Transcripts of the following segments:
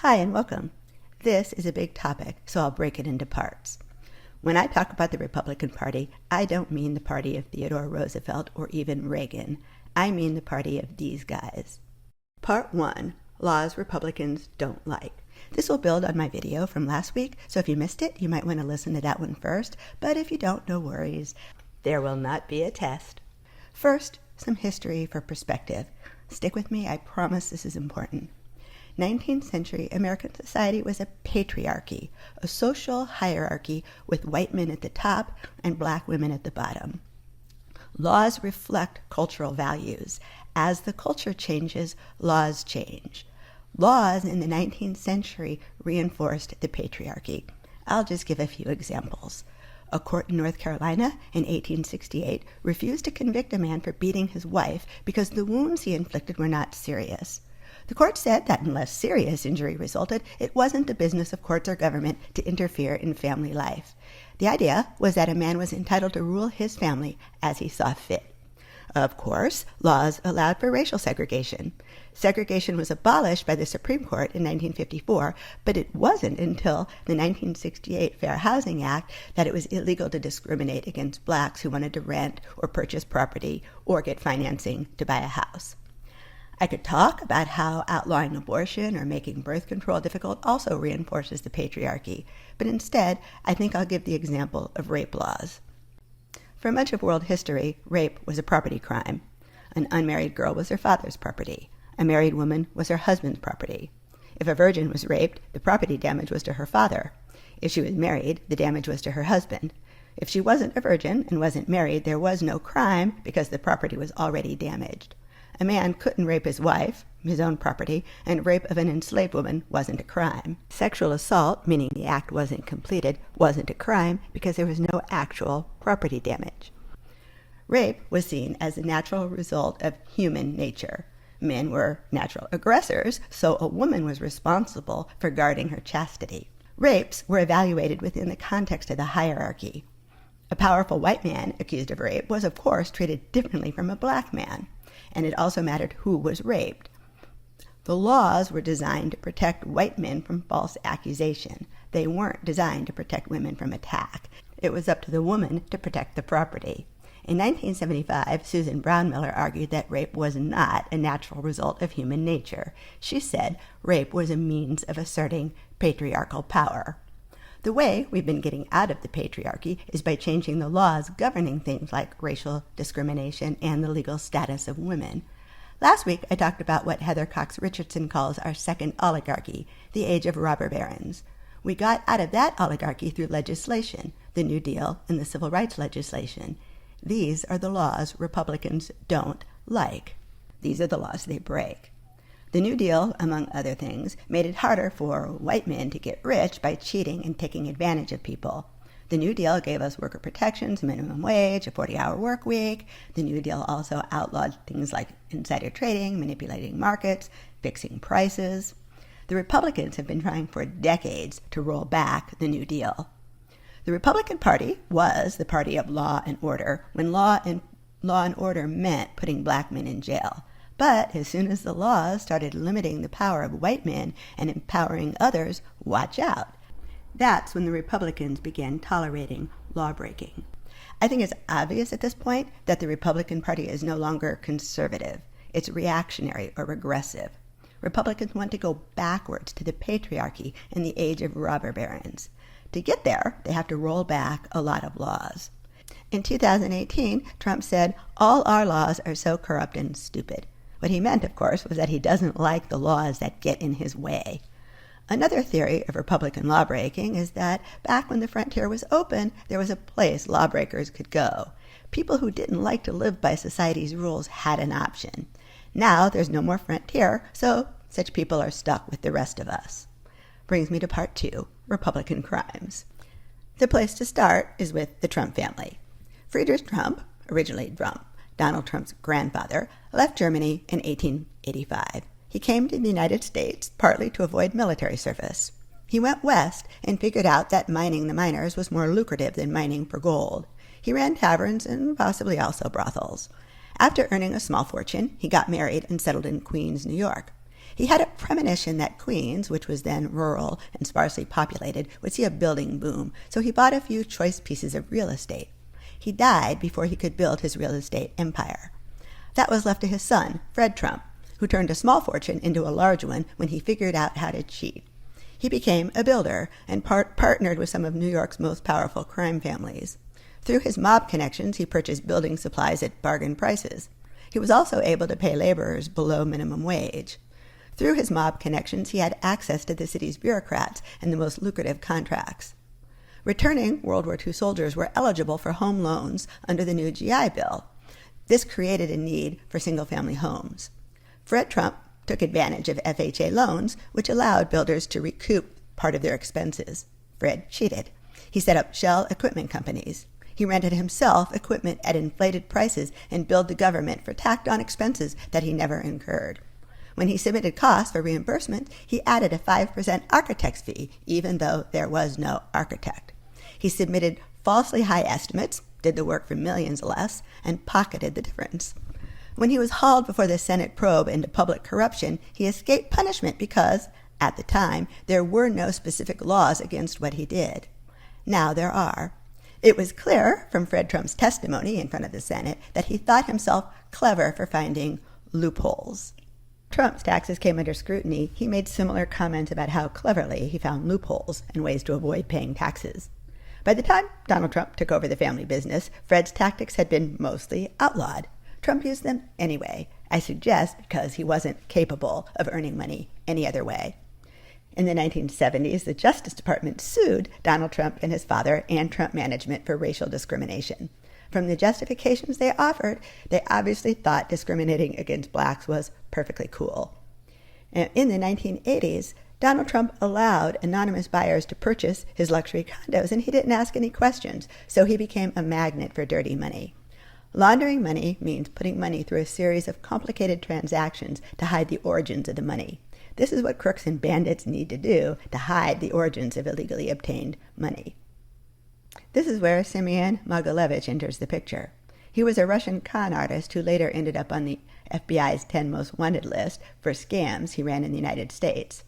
Hi and welcome. This is a big topic, so I'll break it into parts. When I talk about the Republican Party, I don't mean the party of Theodore Roosevelt or even Reagan. I mean the party of these guys. Part 1. Laws Republicans don't like. This will build on my video from last week, so if you missed it, you might want to listen to that one first, but if you don't, no worries. There will not be a test. First, some history for perspective. Stick with me, I promise this is important. 19th century American society was a patriarchy, a social hierarchy with white men at the top and black women at the bottom. Laws reflect cultural values. As the culture changes, laws change. Laws in the 19th century reinforced the patriarchy. I'll just give a few examples. A court in North Carolina in 1868 refused to convict a man for beating his wife because the wounds he inflicted were not serious. The court said that unless serious injury resulted, it wasn't the business of courts or government to interfere in family life. The idea was that a man was entitled to rule his family as he saw fit. Of course, laws allowed for racial segregation. Segregation was abolished by the Supreme Court in 1954, but it wasn't until the 1968 Fair Housing Act that it was illegal to discriminate against blacks who wanted to rent or purchase property or get financing to buy a house. I could talk about how outlawing abortion or making birth control difficult also reinforces the patriarchy, but instead, I think I'll give the example of rape laws. For much of world history, rape was a property crime. An unmarried girl was her father's property. A married woman was her husband's property. If a virgin was raped, the property damage was to her father. If she was married, the damage was to her husband. If she wasn't a virgin and wasn't married, there was no crime because the property was already damaged. A man couldn't rape his wife, his own property, and rape of an enslaved woman wasn't a crime. Sexual assault, meaning the act wasn't completed, wasn't a crime because there was no actual property damage. Rape was seen as a natural result of human nature. Men were natural aggressors, so a woman was responsible for guarding her chastity. Rapes were evaluated within the context of the hierarchy. A powerful white man accused of rape was, of course, treated differently from a black man. And it also mattered who was raped. The laws were designed to protect white men from false accusation. They weren't designed to protect women from attack. It was up to the woman to protect the property. In 1975, Susan Brownmiller argued that rape was not a natural result of human nature. She said rape was a means of asserting patriarchal power. The way we've been getting out of the patriarchy is by changing the laws governing things like racial discrimination and the legal status of women. Last week, I talked about what Heather Cox Richardson calls our second oligarchy, the age of robber barons. We got out of that oligarchy through legislation, the New Deal and the civil rights legislation. These are the laws Republicans don't like. These are the laws they break. The New Deal, among other things, made it harder for white men to get rich by cheating and taking advantage of people. The New Deal gave us worker protections, minimum wage, a 40-hour work week. The New Deal also outlawed things like insider trading, manipulating markets, fixing prices. The Republicans have been trying for decades to roll back the New Deal. The Republican Party was the party of law and order when law and order meant putting black men in jail. But as soon as the laws started limiting the power of white men and empowering others, watch out. That's when the Republicans began tolerating lawbreaking. I think it's obvious at this point that the Republican Party is no longer conservative. It's reactionary or regressive. Republicans want to go backwards to the patriarchy and the age of robber barons. To get there, they have to roll back a lot of laws. In 2018, Trump said, "All our laws are so corrupt and stupid." What he meant, of course, was that he doesn't like the laws that get in his way. Another theory of Republican lawbreaking is that back when the frontier was open, there was a place lawbreakers could go. People who didn't like to live by society's rules had an option. Now there's no more frontier, so such people are stuck with the rest of us. Brings me to part 2, Republican crimes. The place to start is with the Trump family. Friedrich Trump, originally Donald Trump's grandfather, left Germany in 1885. He came to the United States partly to avoid military service. He went west and figured out that mining the miners was more lucrative than mining for gold. He ran taverns and possibly also brothels. After earning a small fortune, he got married and settled in Queens, New York. He had a premonition that Queens, which was then rural and sparsely populated, would see a building boom, so he bought a few choice pieces of real estate. He died before he could build his real estate empire. That was left to his son, Fred Trump, who turned a small fortune into a large one when he figured out how to cheat. He became a builder and partnered with some of New York's most powerful crime families. Through his mob connections, he purchased building supplies at bargain prices. He was also able to pay laborers below minimum wage. Through his mob connections, he had access to the city's bureaucrats and the most lucrative contracts. Returning World War II soldiers were eligible for home loans under the new GI Bill. This created a need for single-family homes. Fred Trump took advantage of FHA loans, which allowed builders to recoup part of their expenses. Fred cheated. He set up shell equipment companies. He rented himself equipment at inflated prices and billed the government for tacked-on expenses that he never incurred. When he submitted costs for reimbursement, he added a 5% architect's fee, even though there was no architect. He submitted falsely high estimates, did the work for millions less, and pocketed the difference. When he was hauled before the Senate probe into public corruption, he escaped punishment because, at the time, there were no specific laws against what he did. Now there are. It was clear from Fred Trump's testimony in front of the Senate that he thought himself clever for finding loopholes. Trump's taxes came under scrutiny. He made similar comments about how cleverly he found loopholes and ways to avoid paying taxes. By the time Donald Trump took over the family business, Fred's tactics had been mostly outlawed. Trump used them anyway, I suggest because he wasn't capable of earning money any other way. In the 1970s, the Justice Department sued Donald Trump and his father and Trump management for racial discrimination. From the justifications they offered, they obviously thought discriminating against blacks was perfectly cool. In the 1980s, Donald Trump allowed anonymous buyers to purchase his luxury condos, and he didn't ask any questions, so he became a magnet for dirty money. Laundering money means putting money through a series of complicated transactions to hide the origins of the money. This is what crooks and bandits need to do to hide the origins of illegally obtained money. This is where Semyon Mogilevich enters the picture. He was a Russian con artist who later ended up on the FBI's 10 most wanted list for scams he ran in the United States.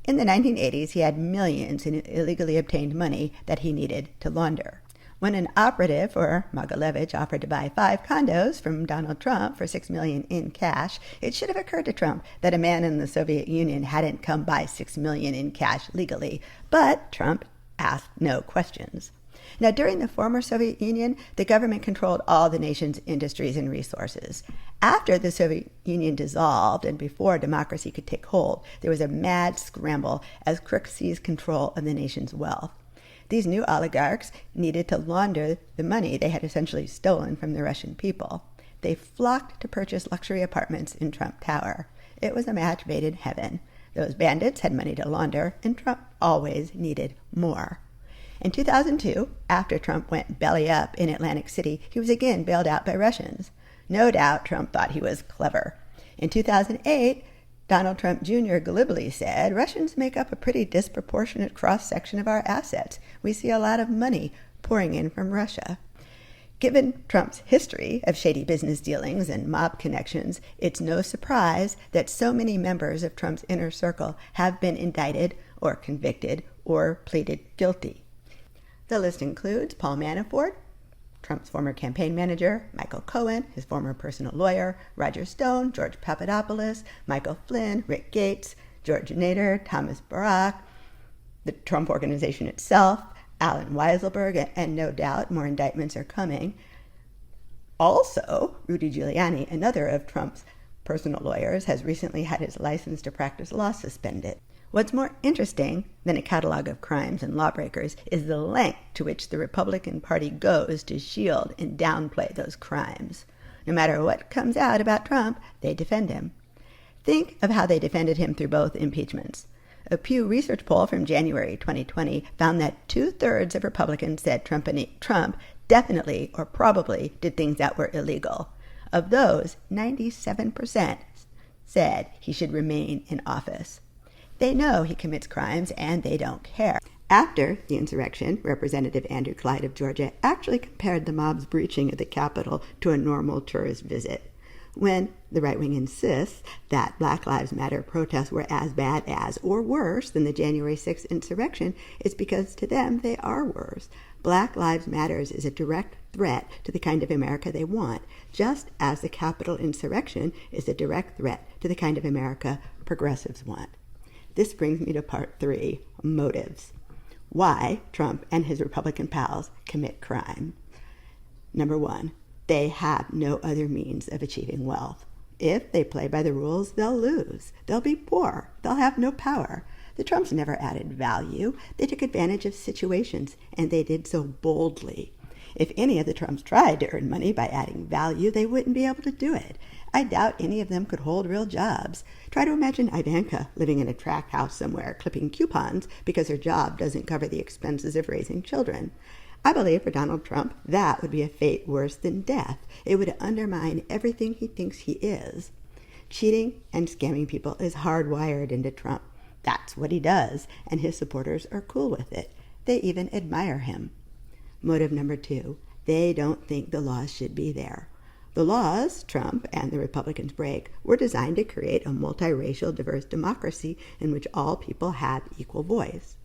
In the 1980s, he had millions in illegally obtained money that he needed to launder. When an operative for Mogilevich offered to buy 5 condos from Donald Trump for $6 million in cash, it should have occurred to Trump that a man in the Soviet Union hadn't come by $6 million in cash legally, but Trump asked no questions. Now, during the former Soviet Union, the government controlled all the nation's industries and resources. After the Soviet Union dissolved and before democracy could take hold, there was a mad scramble as crooks seized control of the nation's wealth. These new oligarchs needed to launder the money they had essentially stolen from the Russian people. They flocked to purchase luxury apartments in Trump Tower. It was a match made in heaven. Those bandits had money to launder, and Trump always needed more. In 2002, after Trump went belly up in Atlantic City, he was again bailed out by Russians. No doubt Trump thought he was clever. In 2008, Donald Trump Jr. glibly said, "Russians make up a pretty disproportionate cross-section of our assets. We see a lot of money pouring in from Russia." Given Trump's history of shady business dealings and mob connections, it's no surprise that so many members of Trump's inner circle have been indicted or convicted or pleaded guilty. The list includes Paul Manafort, Trump's former campaign manager, Michael Cohen, his former personal lawyer, Roger Stone, George Papadopoulos, Michael Flynn, Rick Gates, George Nader, Thomas Barack, the Trump Organization itself, Alan Weisselberg, and no doubt more indictments are coming. Also, Rudy Giuliani, another of Trump's personal lawyers, has recently had his license to practice law suspended. What's more interesting than a catalog of crimes and lawbreakers is the length to which the Republican Party goes to shield and downplay those crimes. No matter what comes out about Trump, they defend him. Think of how they defended him through both impeachments. A Pew Research poll from January 2020 found that 2/3 of Republicans said Trump definitely or probably did things that were illegal. Of those, 97% said he should remain in office. They know he commits crimes, and they don't care. After the insurrection, Representative Andrew Clyde of Georgia actually compared the mob's breaching of the Capitol to a normal tourist visit. When the right wing insists that Black Lives Matter protests were as bad as or worse than the January 6th insurrection, it's because to them they are worse. Black Lives Matter is a direct threat to the kind of America they want, just as the Capitol insurrection is a direct threat to the kind of America progressives want. This brings me to part 3, motives. Why Trump and his Republican pals commit crime. Number 1, they have no other means of achieving wealth. If they play by the rules, they'll lose. They'll be poor. They'll have no power. The Trumps never added value. They took advantage of situations, and they did so boldly. If any of the Trumps tried to earn money by adding value, they wouldn't be able to do it. I doubt any of them could hold real jobs. Try to imagine Ivanka living in a tract house somewhere, clipping coupons because her job doesn't cover the expenses of raising children. I believe for Donald Trump, that would be a fate worse than death. It would undermine everything he thinks he is. Cheating and scamming people is hardwired into Trump. That's what he does, and his supporters are cool with it. They even admire him. Motive number 2, they don't think the laws should be there. The laws Trump and the Republicans break were designed to create a multiracial, diverse democracy in which all people have equal voice.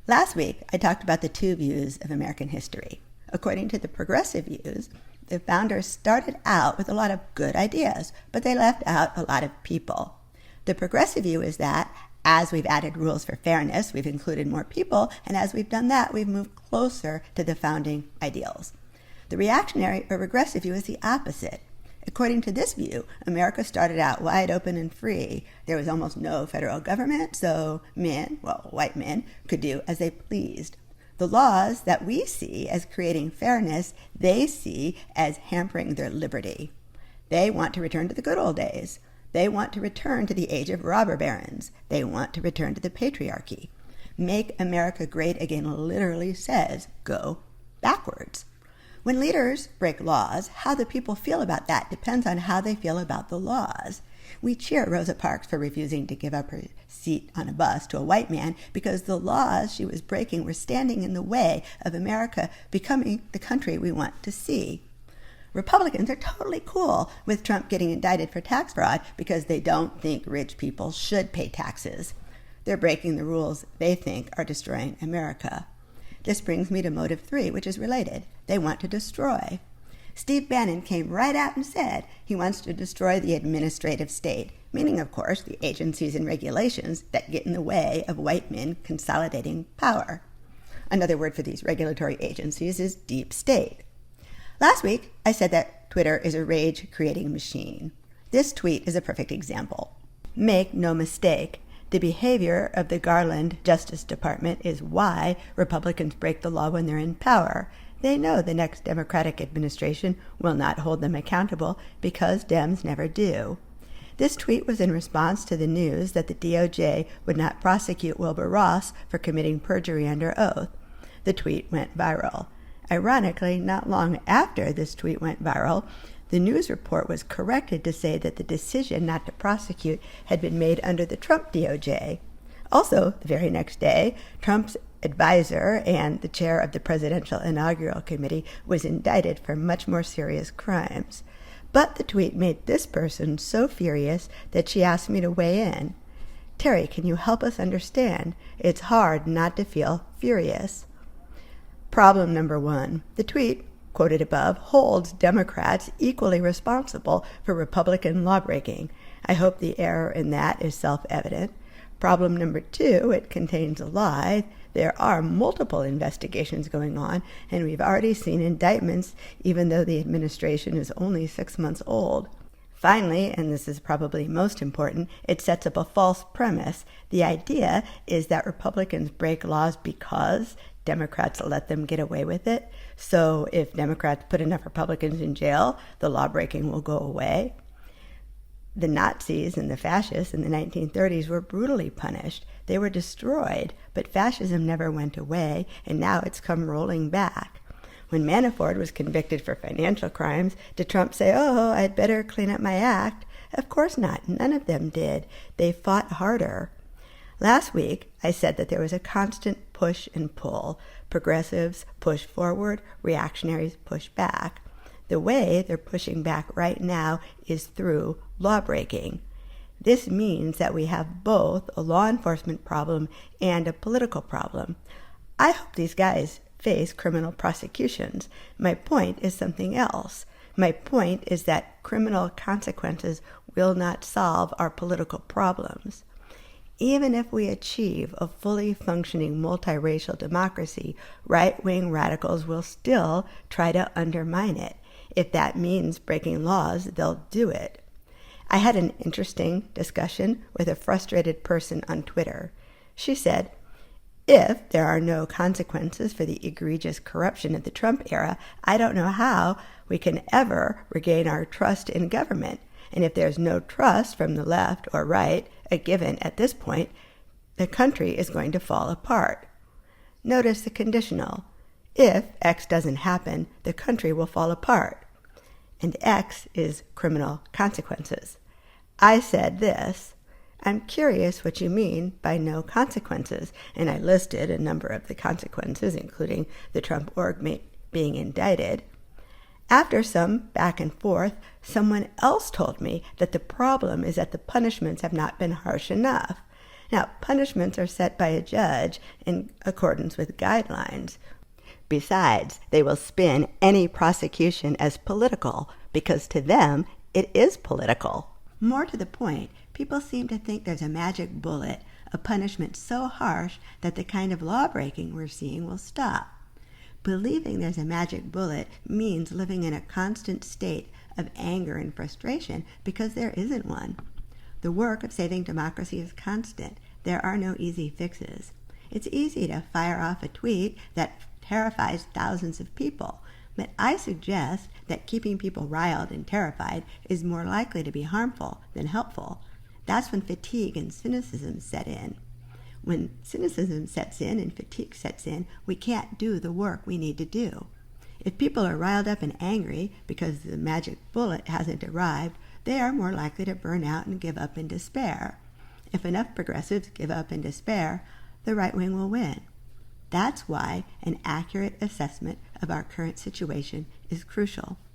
Last week, I talked about the 2 views of American history. According to the progressive views, the founders started out with a lot of good ideas, but they left out a lot of people. The progressive view is that as we've added rules for fairness, we've included more people, and as we've done that, we've moved closer to the founding ideals. The reactionary or regressive view is the opposite. According to this view, America started out wide open and free. There was almost no federal government, so white men, could do as they pleased. The laws that we see as creating fairness, they see as hampering their liberty. They want to return to the good old days. They want to return to the age of robber barons. They want to return to the patriarchy. Make America great again literally says go backwards. When leaders break laws, how the people feel about that depends on how they feel about the laws. We cheer Rosa Parks for refusing to give up her seat on a bus to a white man because the laws she was breaking were standing in the way of America becoming the country we want to see. Republicans are totally cool with Trump getting indicted for tax fraud because they don't think rich people should pay taxes. They're breaking the rules they think are destroying America. This brings me to motive 3, which is related. They want to destroy. Steve Bannon came right out and said he wants to destroy the administrative state, meaning, of course, the agencies and regulations that get in the way of white men consolidating power. Another word for these regulatory agencies is deep state. Last week, I said that Twitter is a rage-creating machine. This tweet is a perfect example. Make no mistake, the behavior of the Garland Justice Department is why Republicans break the law when they're in power. They know the next Democratic administration will not hold them accountable because Dems never do. This tweet was in response to the news that the DOJ would not prosecute Wilbur Ross for committing perjury under oath. The tweet went viral. Ironically, not long after this tweet went viral, the news report was corrected to say that the decision not to prosecute had been made under the Trump DOJ. Also, the very next day, Trump's advisor and the chair of the Presidential Inaugural Committee was indicted for much more serious crimes. But the tweet made this person so furious that she asked me to weigh in. Terry, can you help us understand? It's hard not to feel furious. Problem number 1. The tweet, quoted above, holds Democrats equally responsible for Republican lawbreaking. I hope the error in that is self-evident. Problem number 2, it contains a lie. There are multiple investigations going on, and we've already seen indictments, even though the administration is only 6 months old. Finally, and this is probably most important, it sets up a false premise. The idea is that Republicans break laws because Democrats let them get away with it. So if Democrats put enough Republicans in jail, the lawbreaking will go away. The Nazis and the fascists in the 1930s were brutally punished. They were destroyed, but fascism never went away, and now it's come rolling back. When Manafort was convicted for financial crimes, did Trump say, "Oh, I'd better clean up my act"? Of course not. None of them did. They fought harder. Last week, I said that there was a constant push and pull. Progressives push forward, reactionaries push back. The way they're pushing back right now is through lawbreaking. This means that we have both a law enforcement problem and a political problem. I hope these guys face criminal prosecutions. My point is something else. My point is that criminal consequences will not solve our political problems. Even if we achieve a fully functioning multiracial democracy, right-wing radicals will still try to undermine it. If that means breaking laws, they'll do it. I had an interesting discussion with a frustrated person on Twitter. She said, if there are no consequences for the egregious corruption of the Trump era, I don't know how we can ever regain our trust in government. And if there's no trust from the left or right, a given at this point, the country is going to fall apart. Notice the conditional. If X doesn't happen, the country will fall apart. And X is criminal consequences. I said this, I'm curious what you mean by no consequences, and I listed a number of the consequences, including the Trump org being indicted. After some back and forth, someone else told me that the problem is that the punishments have not been harsh enough. Now, punishments are set by a judge in accordance with guidelines. Besides, they will spin any prosecution as political, because to them, it is political. More to the point, people seem to think there's a magic bullet, a punishment so harsh that the kind of lawbreaking we're seeing will stop. Believing there's a magic bullet means living in a constant state of anger and frustration because there isn't one. The work of saving democracy is constant. There are no easy fixes. It's easy to fire off a tweet that terrifies thousands of people, but I suggest that keeping people riled and terrified is more likely to be harmful than helpful. That's when fatigue and cynicism set in. When cynicism sets in and fatigue sets in, we can't do the work we need to do. If people are riled up and angry because the magic bullet hasn't arrived, they are more likely to burn out and give up in despair. If enough progressives give up in despair, the right wing will win. That's why an accurate assessment of our current situation is crucial.